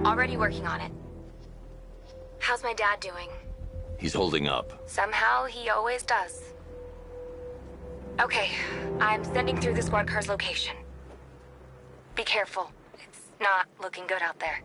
Already working on it. How's my dad doing? He's holding up. Somehow, he always does. Okay, I'm sending through the squad car's location. Be careful. It's not looking good out there.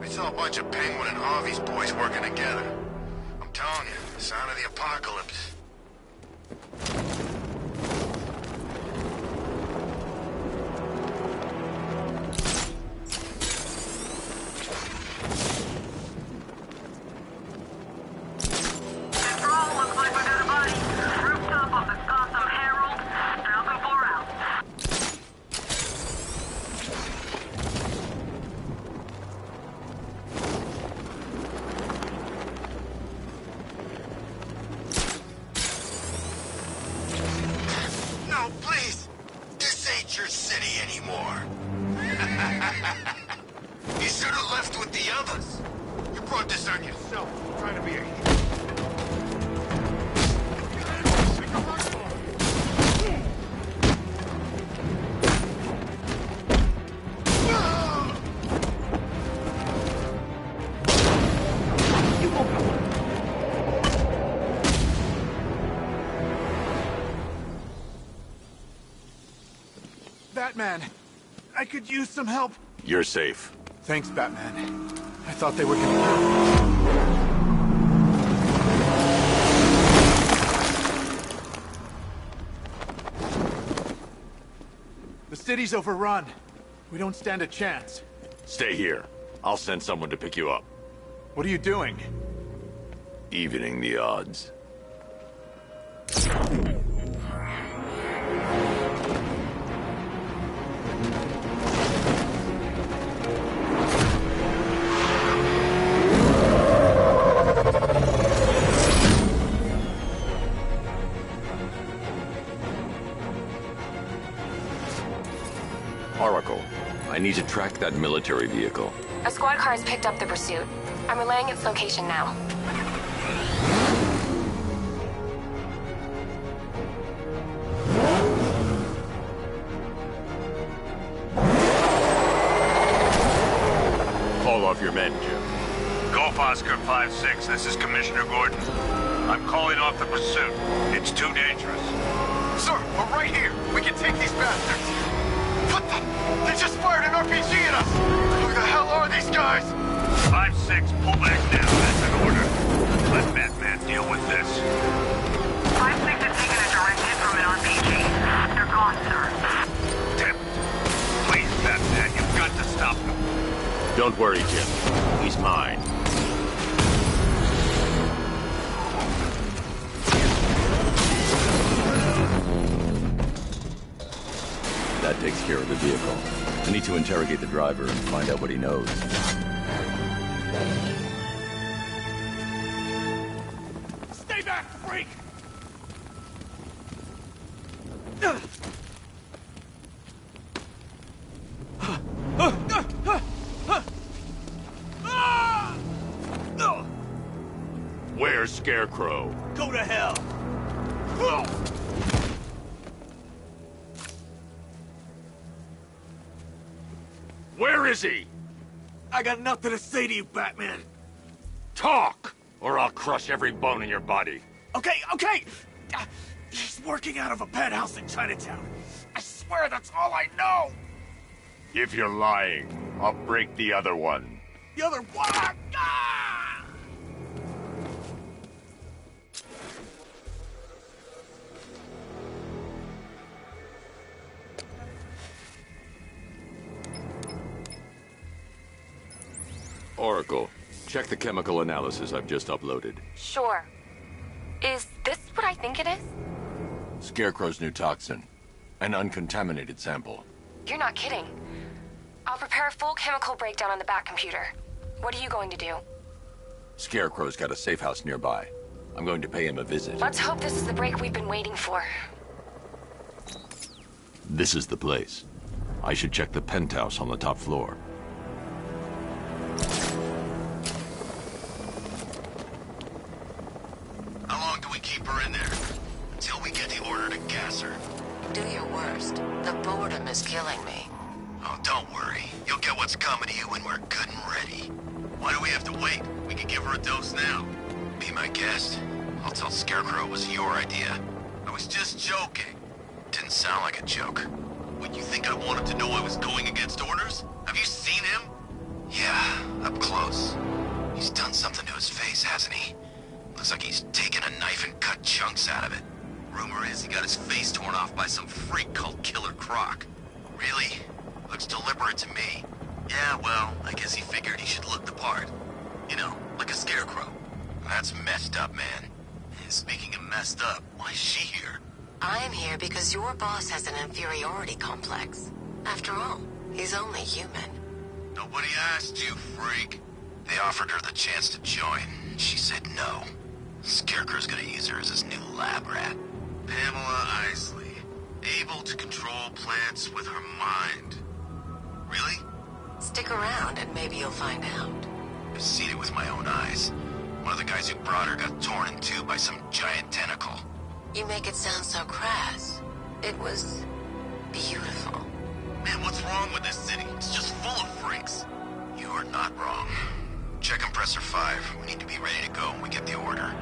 I saw a bunch of Penguin and Harvey's boys working together. I'm telling you, sign of the apocalypse. Control, looks like we got a body. Rooftop of the Gotham Herald. Falcon 4 out. No, please! This ain't your city anymore. You should have left with the others. You brought this on yourself, trying to be a hero. Batman! I could use some help. You're safe. Thanks, Batman. I thought they were gonna kill me. The city's overrun. We don't stand a chance. Stay here. I'll send someone to pick you up. What are you doing? Evening the odds. Oracle, I need to track that military vehicle. A squad car has picked up the pursuit. I'm relaying its location now. Call off your men, Jim. Golf Oscar 5-6, this is Commissioner Gordon. I'm calling off the pursuit. It's too dangerous. Sir, we're right here. We can take these bastards. What the? They just fired an RPG at us! Who the hell are these guys? 5-6, pull back now. That's an order. Let Batman deal with this. 5-6 has taken a direct hit from an RPG. They're gone, sir. Damn it. Please, Batman, you've got to stop them. Don't worry, Jim. He's mine. That takes care of the vehicle. I need to interrogate the driver and find out what he knows. Stay back, freak! Where's Scarecrow? Go to hell! Where is he? I got nothing to say to you, Batman. Talk, or I'll crush every bone in your body. Okay. He's working out of a penthouse in Chinatown. I swear that's all I know. If you're lying, I'll break the other one. The other one. Ah! Oracle, check the chemical analysis I've just uploaded. Sure. Is this what I think it is? Scarecrow's new toxin. An uncontaminated sample. You're not kidding. I'll prepare a full chemical breakdown on the back computer. What are you going to do? Scarecrow's got a safe house nearby. I'm going to pay him a visit. Let's hope this is the break we've been waiting for. This is the place. I should check the penthouse on the top floor. How long do we keep her in there? Until we get the order to gas her. Do your worst. The boredom is killing me. Oh, don't worry. You'll get what's coming to you when we're good and ready. Why do we have to wait? We can give her a dose now. Be my guest. I'll tell Scarecrow it was your idea. I was just joking. Didn't sound like a joke. Would you think I wanted to know I was going against orders? Have you seen him? Yeah, up close. He's done something to his face, hasn't he? Looks like he's taken a knife and cut chunks out of it. Rumor is he got his face torn off by some freak called Killer Croc. Really? Looks deliberate to me. Yeah, well, I guess he figured he should look the part. You know, like a scarecrow. That's messed up, man. Speaking of messed up, why is she here? I'm here because your boss has an inferiority complex. After all, he's only human. Nobody asked you, freak. They offered her the chance to join. She said no. Scarecrow's gonna use her as his new lab rat. Pamela Isley. Able to control plants with her mind. Really? Stick around and maybe you'll find out. I've seen it with my own eyes. One of the guys who brought her got torn in two by some giant tentacle. You make it sound so crass. It was beautiful. Man, what's wrong with this city? It's just full of freaks. You are not wrong. Check compressor 5. We need to be ready to go when we get the order.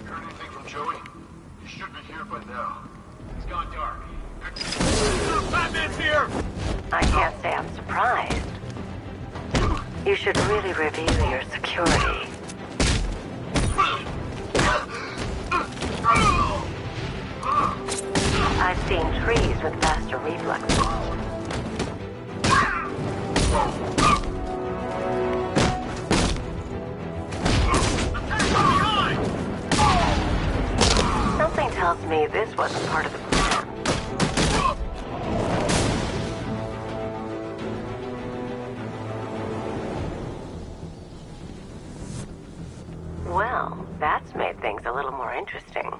Heard anything from Joey? He should be here by now. It's gone dark. Batman's here! I can't say I'm surprised. You should really review your security. I've seen trees with faster reflexes. Something tells me this wasn't part of the plan. Well, that's made things a little more interesting.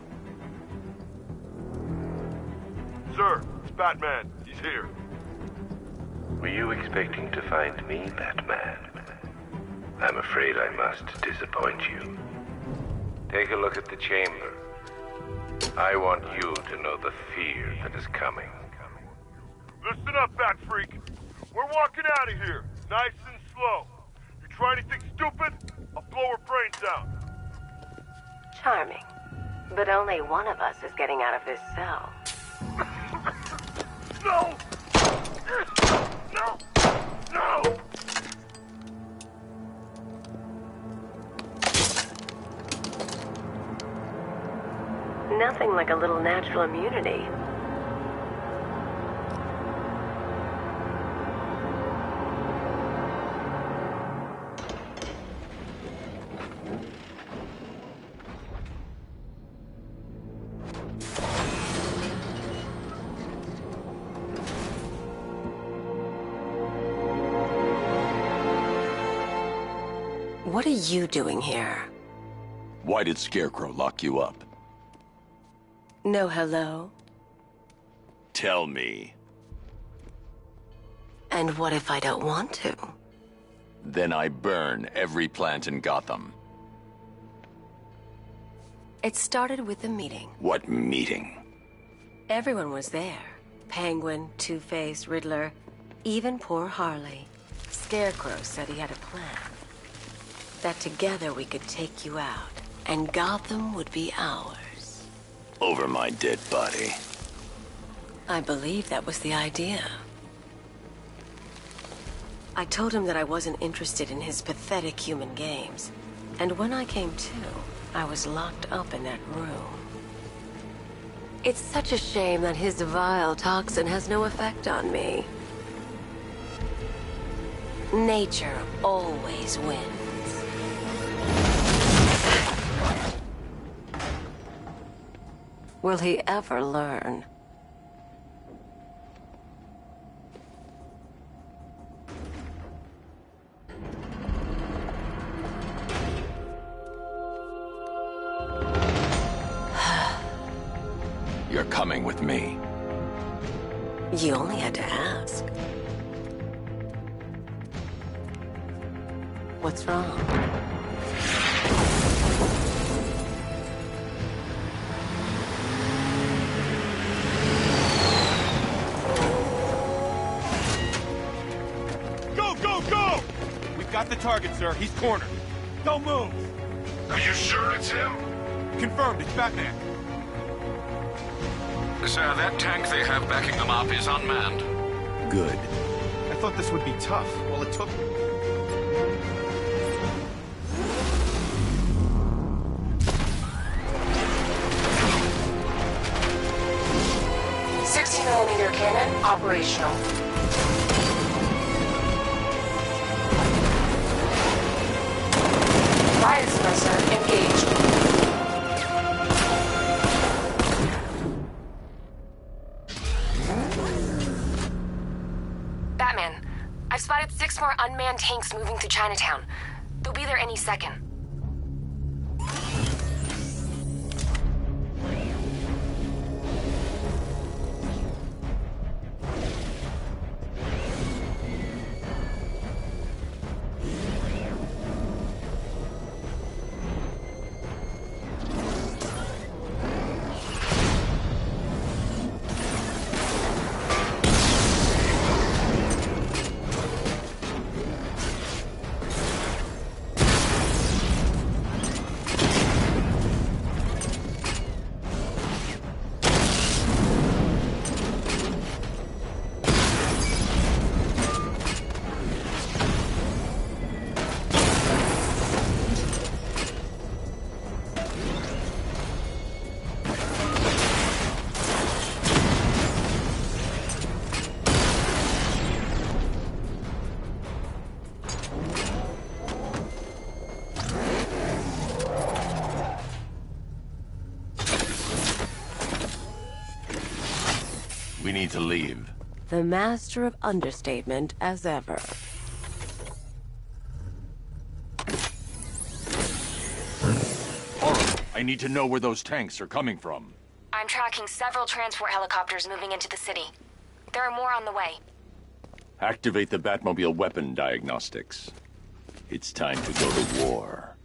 Sir, it's Batman. He's here. Were you expecting to find me, Batman? I'm afraid I must disappoint you. Take a look at the chamber. I want you to know the fear that is coming. Listen up, Bat Freak. We're walking out of here, nice and slow. You try anything stupid, I'll blow her brains out. Charming. But only one of us is getting out of this cell. No! No! No! Nothing like a little natural immunity. What are you doing here? Why did Scarecrow lock you up? No hello? Tell me. And what if I don't want to? Then I burn every plant in Gotham. It started with a meeting. What meeting? Everyone was there. Penguin, Two-Face, Riddler, even poor Harley. Scarecrow said he had a plan. That together we could take you out, and Gotham would be ours. Over my dead body. I believe that was the idea. I told him that I wasn't interested in his pathetic human games. And when I came to, I was locked up in that room. It's such a shame that his vile toxin has no effect on me. Nature always wins. Will he ever learn? coming with me. You only had to ask. What's wrong? Go, go, go! We've got the target, sir. He's cornered. Don't move. Are you sure it's him? Confirmed, it's Batman. Sir, that tank they have backing them up is unmanned. Good. I thought this would be tough. Well, it took... .60mm cannon operational. Riot suppressor engaged. Batman, I've spotted 6 more unmanned tanks moving through Chinatown. They'll be there any second. We need to leave. The master of understatement as ever. I need to know where those tanks are coming from. I'm tracking several transport helicopters moving into the city. There are more on the way. Activate the Batmobile weapon diagnostics. It's time to go to war.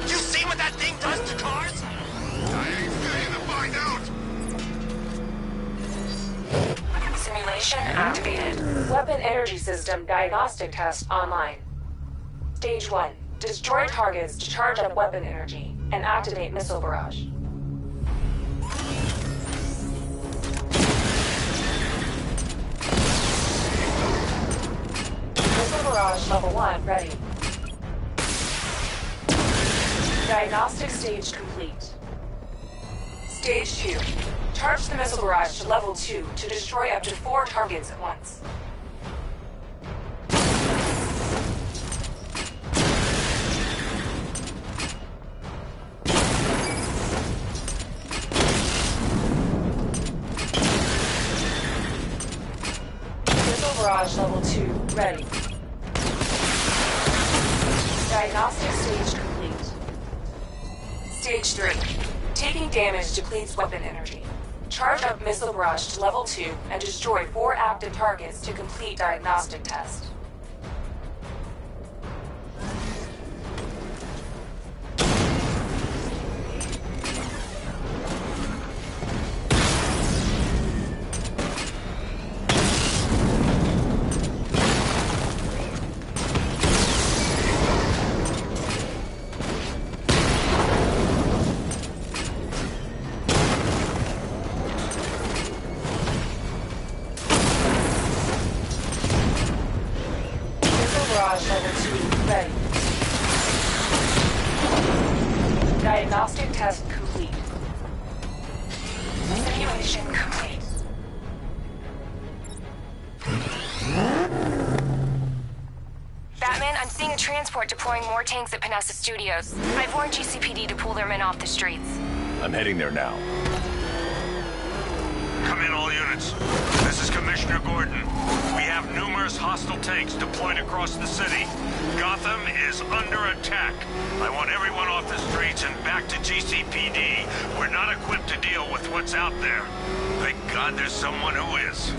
You see what that thing does to cars? I ain't staying to find out. Simulation activated. Weapon energy system diagnostic test online. Stage 1. Destroy targets to charge up weapon energy and activate missile barrage. Missile barrage level 1 ready. Diagnostic stage complete. Stage 2. Charge the missile barrage to level 2 to destroy up to 4 targets at once. Missile barrage level 2 ready. Diagnostic stage complete. Stage 3. Taking damage depletes weapon energy. Charge up missile barrage to level 2 and destroy 4 active targets to complete diagnostic test. Barrage level 2 ready. Diagnostic test complete. Simulation complete. Batman, I'm seeing a transport deploying more tanks at Panessa Studios. I've warned GCPD to pull their men off the streets. I'm heading there now. Come in, all units. This is Commissioner Gordon. We have numerous hostile tanks deployed across the city. Gotham is under attack. I want everyone off the streets and back to GCPD. We're not equipped to deal with what's out there. Thank God there's someone who is.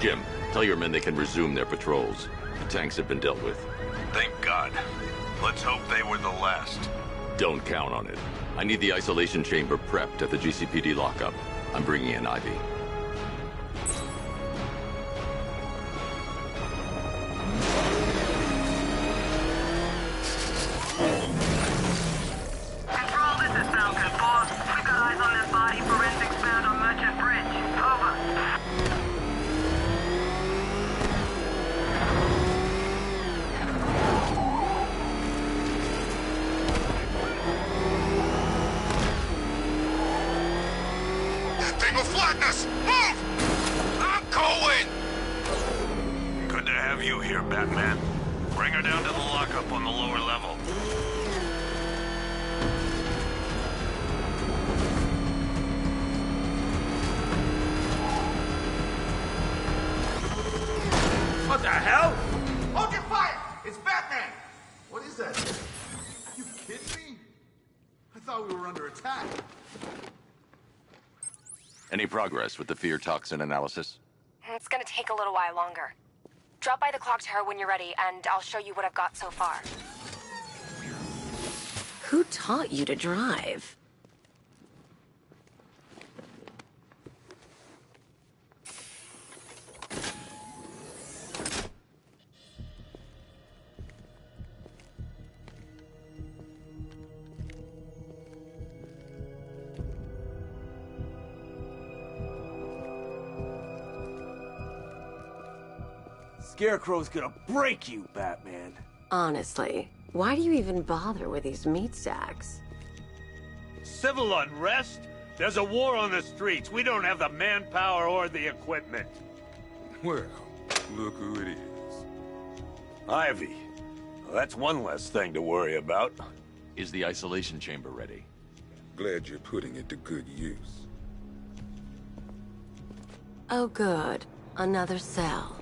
Jim, tell your men they can resume their patrols. The tanks have been dealt with. Thank God. Let's hope they were the last. Don't count on it. I need the isolation chamber prepped at the GCPD lockup. I'm bringing in Ivy. Control, this is Falcon 4. We've got eyes on that body forensics found on Merchant Bridge. Over. That thing will flatten us! Move! I'm going! Good to have you here, Batman. Bring her down to the lockup on the lower level. What the hell? Hold your fire! It's Batman! What is that? You kidding me? I thought we were under attack. Any progress with the fear toxin analysis? It's gonna take a little while longer. Drop by the clock tower when you're ready, and I'll show you what I've got so far. Who taught you to drive? Scarecrow's gonna break you, Batman. Honestly, why do you even bother with these meat sacks? Civil unrest? There's a war on the streets. We don't have the manpower or the equipment. Well, look who it is. Ivy. Well, that's one less thing to worry about. Is the isolation chamber ready? Glad you're putting it to good use. Oh good, another cell.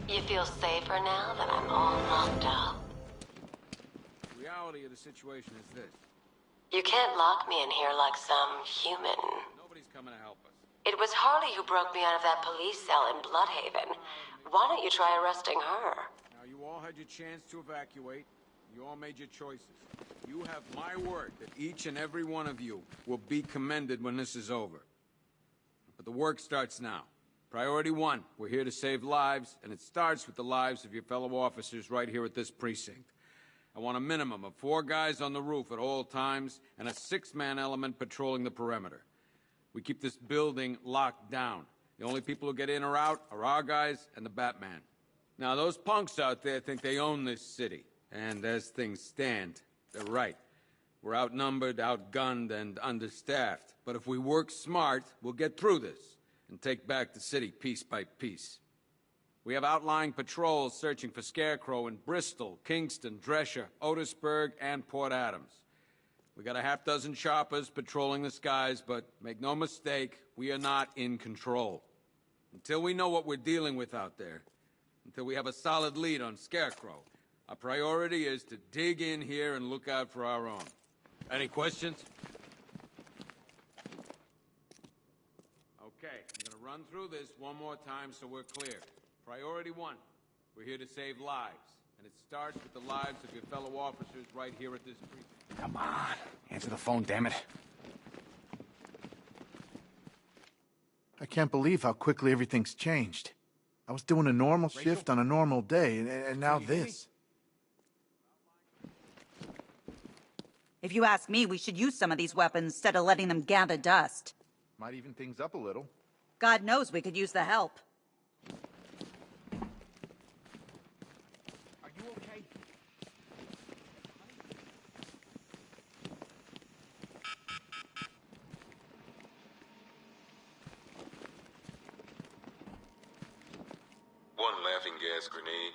You feel safer now that I'm all locked up? The reality of the situation is this. You can't lock me in here like some human. Nobody's coming to help us. It was Harley who broke me out of that police cell in Bloodhaven. Why don't you try arresting her? Now, you all had your chance to evacuate. You all made your choices. You have my word that each and every one of you will be commended when this is over. But the work starts now. Priority one, we're here to save lives, and it starts with the lives of your fellow officers right here at this precinct. I want a minimum of 4 guys on the roof at all times, and a 6-man element patrolling the perimeter. We keep this building locked down. The only people who get in or out are our guys and the Batman. Now, those punks out there think they own this city, and as things stand, they're right. We're outnumbered, outgunned, and understaffed. But if we work smart, we'll get through this and take back the city piece by piece. We have outlying patrols searching for Scarecrow in Bristol, Kingston, Drescher, Otisburg, and Port Adams. We got a half-dozen choppers patrolling the skies, but make no mistake, we are not in control. Until we know what we're dealing with out there, until we have a solid lead on Scarecrow, our priority is to dig in here and look out for our own. Any questions? Okay, I'm gonna run through this one more time so we're clear. Priority one, we're here to save lives. And it starts with the lives of your fellow officers right here at this precinct. Come on. Answer the phone, damn it. I can't believe how quickly everything's changed. I was doing a normal shift on a normal day, and now this. If you ask me, we should use some of these weapons instead of letting them gather dust. Might even things up a little. God knows we could use the help. Are you okay? One laughing gas grenade,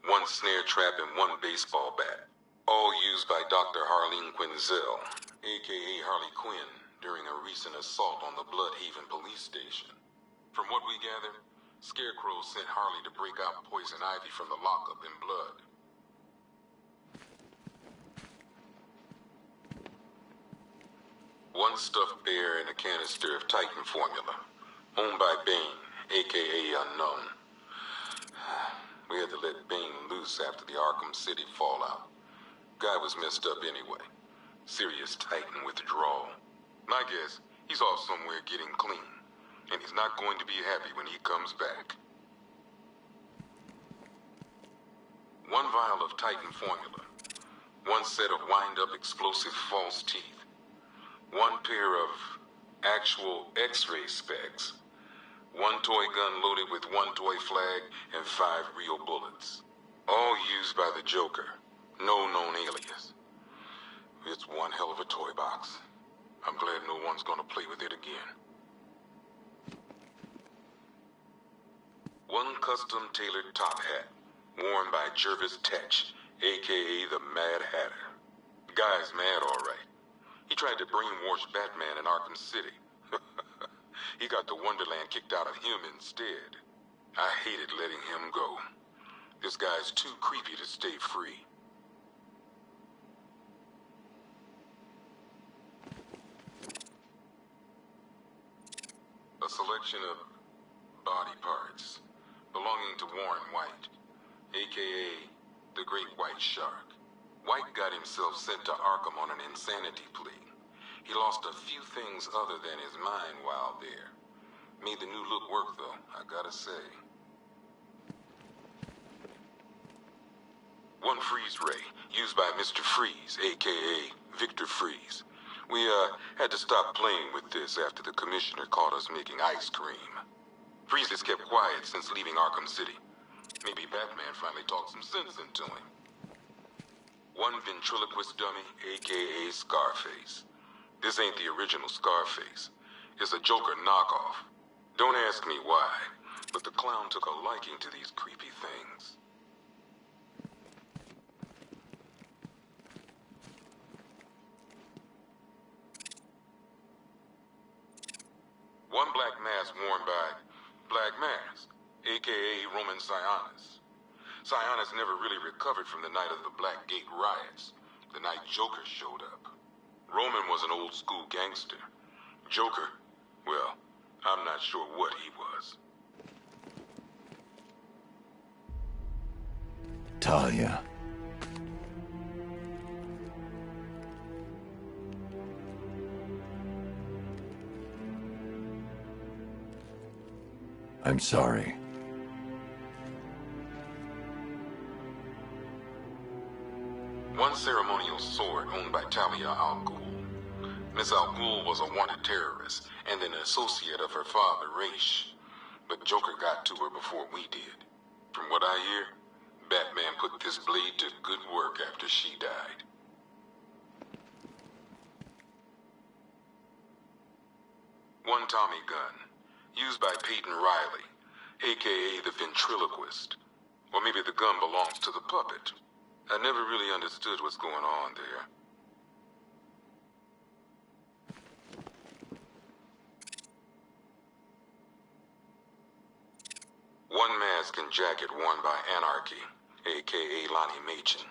one snare trap, and one baseball bat. All used by Dr. Harleen Quinzel, a.k.a. Harley Quinn, during a recent assault on the Bloodhaven police station. From what we gather, Scarecrow sent Harley to break out Poison Ivy from the lockup in blood. One stuffed bear and a canister of Titan formula, owned by Bane, a.k.a. Unknown. We had to let Bane loose after the Arkham City fallout. Guy was messed up anyway. Serious Titan withdrawal. My guess, he's off somewhere getting clean. And he's not going to be happy when he comes back. One vial of Titan formula. One set of wind-up explosive false teeth. One pair of actual X-ray specs. One toy gun loaded with one toy flag and 5 real bullets. All used by the Joker. No known alias. It's one hell of a toy box. I'm glad no one's gonna play with it again. One custom-tailored top hat, worn by Jervis Tetch, a.k.a. the Mad Hatter. The guy's mad, all right. He tried to brainwash Batman in Arkham City. He got the Wonderland kicked out of him instead. I hated letting him go. This guy's too creepy to stay free. A selection of body parts belonging to Warren White, a.k.a. the Great White Shark. White got himself sent to Arkham on an insanity plea. He lost a few things other than his mind while there. Made the new look work, though, I gotta say. One freeze ray, used by Mr. Freeze, a.k.a. Victor Freeze. We, had to stop playing with this after the commissioner caught us making ice cream. Freeze has kept quiet since leaving Arkham City. Maybe Batman finally talked some sense into him. One ventriloquist dummy, a.k.a. Scarface. This ain't the original Scarface. It's a Joker knockoff. Don't ask me why, but the clown took a liking to these creepy things. One black mask worn by Black Mask, a.k.a. Roman Sionis. Sionis never really recovered from the night of the Black Gate riots, the night Joker showed up. Roman was an old-school gangster. Joker, well, I'm not sure what he was. Talia. I'm sorry. One ceremonial sword owned by Talia al Ghul. Miss al Ghul was a wanted terrorist and an associate of her father, Raish. But Joker got to her before we did. From what I hear, Batman put this blade to good work after she died. One Tommy gun, used by Peyton Riley, a.k.a. the ventriloquist. Or maybe the gun belongs to the puppet. I never really understood what's going on there. One mask and jacket worn by Anarchy, a.k.a. Lonnie Machin.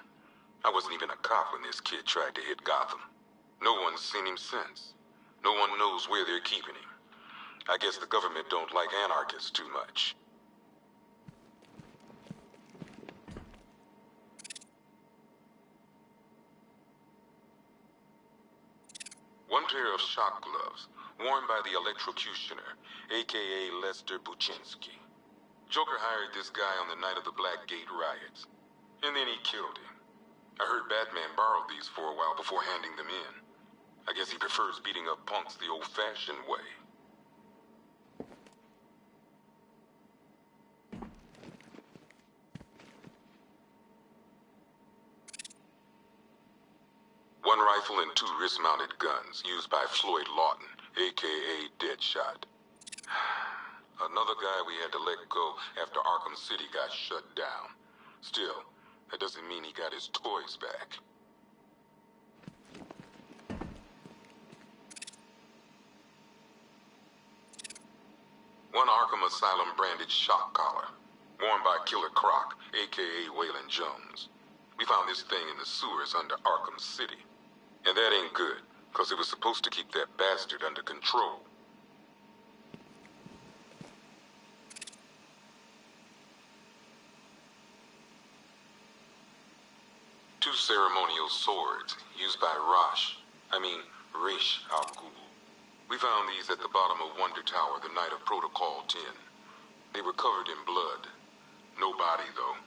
I wasn't even a cop when this kid tried to hit Gotham. No one's seen him since. No one knows where they're keeping him. I guess the government don't like anarchists too much. pair of shock gloves, worn by the electrocutioner, a.k.a. Lester Buczynski. Joker hired this guy on the night of the Blackgate riots, and then he killed him. I heard Batman borrowed these for a while before handing them in. I guess he prefers beating up punks the old-fashioned way. One rifle and 2 wrist-mounted guns used by Floyd Lawton, a.k.a. Deadshot. Another guy we had to let go after Arkham City got shut down. Still, that doesn't mean he got his toys back. One Arkham Asylum branded shock collar, worn by Killer Croc, a.k.a. Waylon Jones. We found this thing in the sewers under Arkham City. And that ain't good, because it was supposed to keep that bastard under control. Two ceremonial swords used by Ra's al Ghul. We found these at the bottom of Wonder Tower the night of Protocol 10. They were covered in blood. No body, though.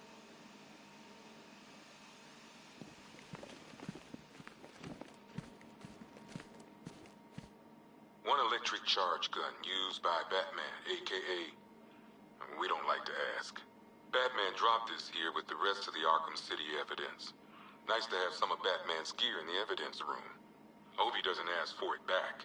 One electric charge gun used by Batman, a.k.a. We don't like to ask. Batman dropped this here with the rest of the Arkham City evidence. Nice to have some of Batman's gear in the evidence room. I hope he doesn't ask for it back.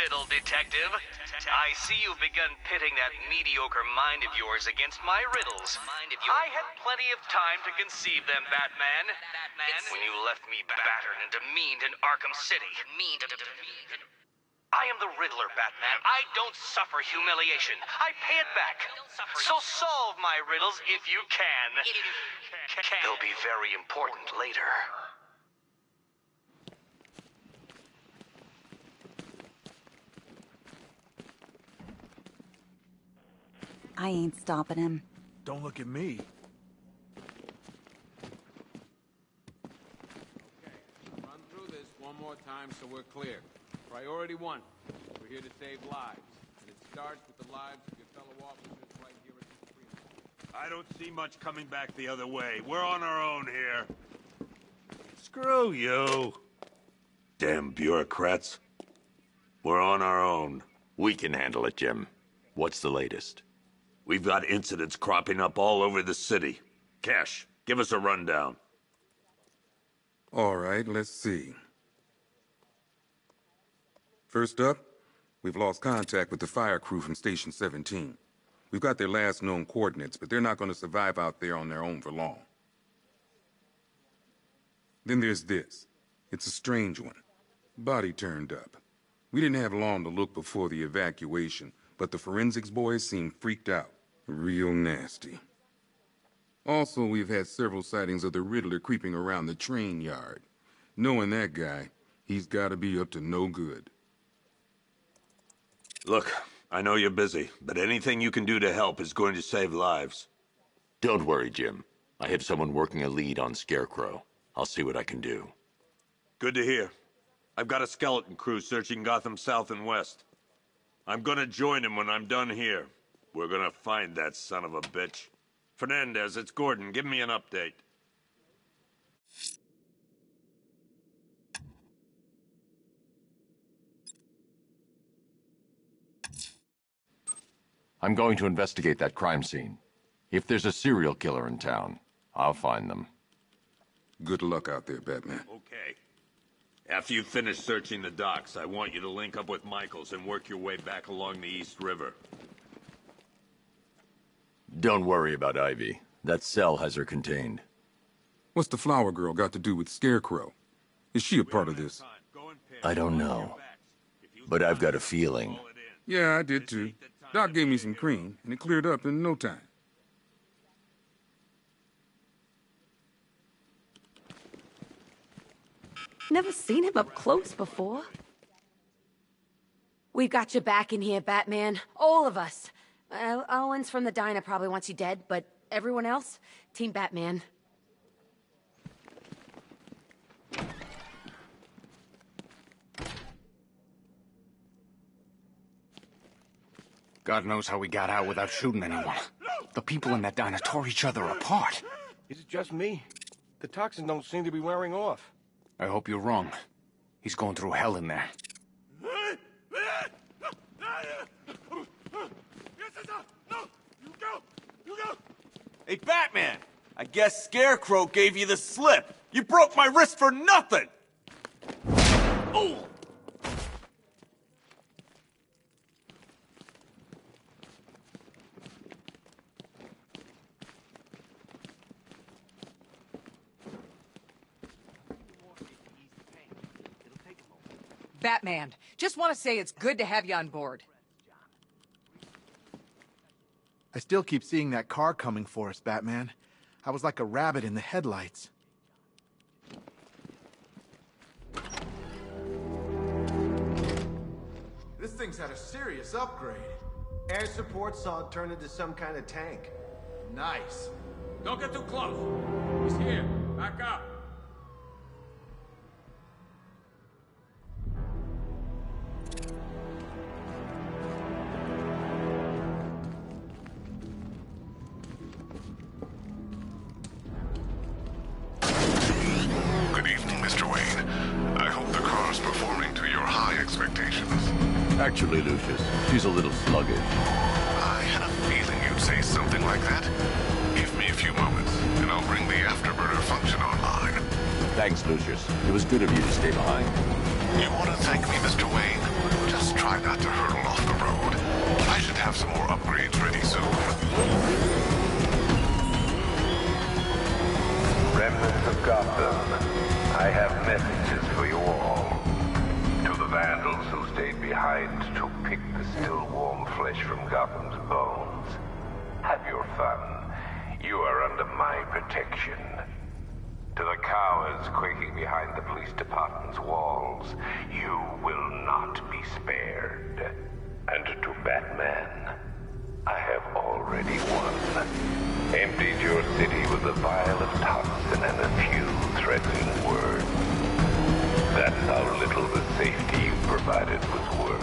Diddle, detective. I see you've begun pitting that mediocre mind of yours against my riddles. I had plenty of time to conceive them, Batman. When you left me battered and demeaned in Arkham City. I am the Riddler, Batman. I don't suffer humiliation. I pay it back. So solve my riddles if you can. They'll be very important later. I ain't stopping him. Don't look at me. Okay, run through this one more time so we're clear. Priority 1, we're here to save lives. And it starts with the lives of your fellow officers right here at the Supreme Court. I don't see much coming back the other way. We're on our own here. Screw you. Damn bureaucrats. We're on our own. We can handle it, Jim. What's the latest? We've got incidents cropping up all over the city. Cash, give us a rundown. All right, let's see. First up, we've lost contact with the fire crew from Station 17. We've got their last known coordinates, but they're not going to survive out there on their own for long. Then there's this. It's a strange one. Body turned up. We didn't have long to look before the evacuation, but the forensics boys seemed freaked out. Real nasty. Also, we've had several sightings of the Riddler creeping around the train yard. Knowing that guy, he's gotta be up to no good. Look, I know you're busy, but anything you can do to help is going to save lives. Don't worry, Jim. I have someone working a lead on Scarecrow. I'll see what I can do. Good to hear. I've got a skeleton crew searching Gotham South and West. I'm gonna join him when I'm done here. We're gonna find that son of a bitch. Fernandez, it's Gordon. Give me an update. I'm going to investigate that crime scene. If there's a serial killer in town, I'll find them. Good luck out there, Batman. Okay. After you finish searching the docks, I want you to link up with Michaels and work your way back along the East River. Don't worry about Ivy. That cell has her contained. What's the flower girl got to do with Scarecrow? Is she a part of this? I don't know. But I've got a feeling. Yeah, I did too. Doc gave me some cream, and it cleared up in no time. Never seen him up close before. We've got your back in here, Batman. All of us. Owens from the diner probably wants you dead, but everyone else? Team Batman. God knows how we got out without shooting anyone. The people in that diner tore each other apart. Is it just me? The toxins don't seem to be wearing off. I hope you're wrong. He's going through hell in there. Hey, Batman! I guess Scarecrow gave you the slip. You broke my wrist for nothing! Oh! Batman, just want to say it's good to have you on board. I still keep seeing that car coming for us, Batman. I was like a rabbit in the headlights. This thing's had a serious upgrade. Air support saw it turn into some kind of tank. Nice. Don't get too close. He's here. Back up. Good evening, Mr. Wayne. I hope the car's performing to your high expectations. Actually, Lucius, she's a little sluggish. I had a feeling you'd say something like that. Give me a few moments, and I'll bring the afterburner function online. Thanks, Lucius. It was good of you to stay behind. You want to thank me, Mr. Wayne? Just try not to hurtle off the road. I should have some more upgrades ready soon. Remnants of Gotham, I have messages for you all. To the vandals who stayed behind to pick the still warm flesh from Gotham's bones. Have your fun. You are under my protection. To the cowards quaking behind the police department's walls, you will not be spared. And to Batman, I have already won. Emptied your city with a vial of toxin and a few threatening words. That's how little the safety you provided was worth.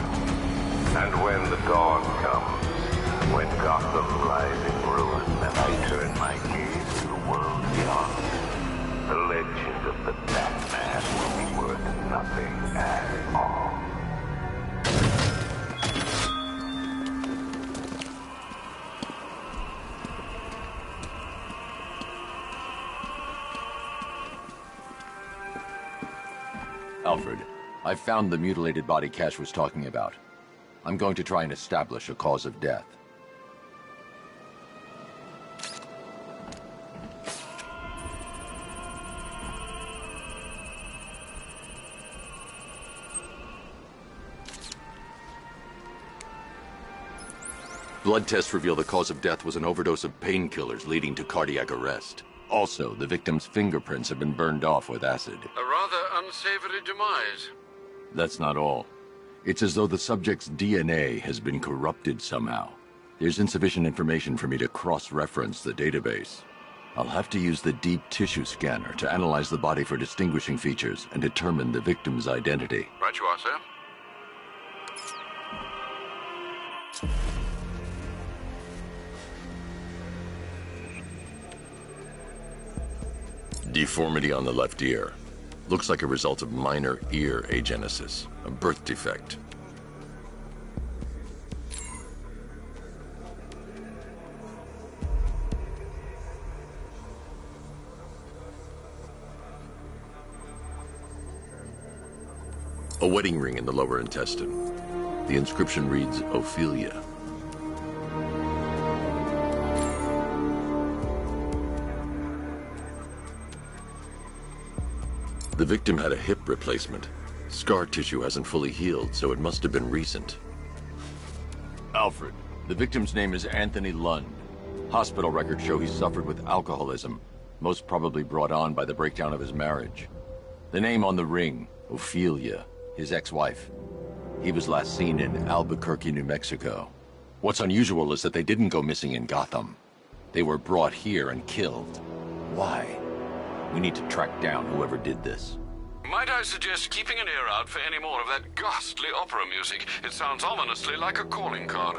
And when the dawn comes, when Gotham lies in ruin and I turn my gaze to the world beyond, the legend of the Batman will be worth nothing at all. Alfred, I found the mutilated body Cash was talking about. I'm going to try and establish a cause of death. Blood tests reveal the cause of death was an overdose of painkillers leading to cardiac arrest. Also, the victim's fingerprints have been burned off with acid. A rather unsavory demise. That's not all. It's as though the subject's DNA has been corrupted somehow. There's insufficient information for me to cross-reference the database. I'll have to use the deep tissue scanner to analyze the body for distinguishing features and determine the victim's identity. Right you are, sir. Deformity on the left ear. Looks like a result of minor ear agenesis, a birth defect. A wedding ring in the lower intestine. The inscription reads, Ophelia. The victim had a hip replacement. Scar tissue hasn't fully healed, so it must have been recent. Alfred, the victim's name is Anthony Lund. Hospital records show he suffered with alcoholism, most probably brought on by the breakdown of his marriage. The name on the ring, Ophelia, his ex-wife. He was last seen in Albuquerque, New Mexico. What's unusual is that they didn't go missing in Gotham. They were brought here and killed. Why? We need to track down whoever did this. Might I suggest keeping an ear out for any more of that ghastly opera music? It sounds ominously like a calling card.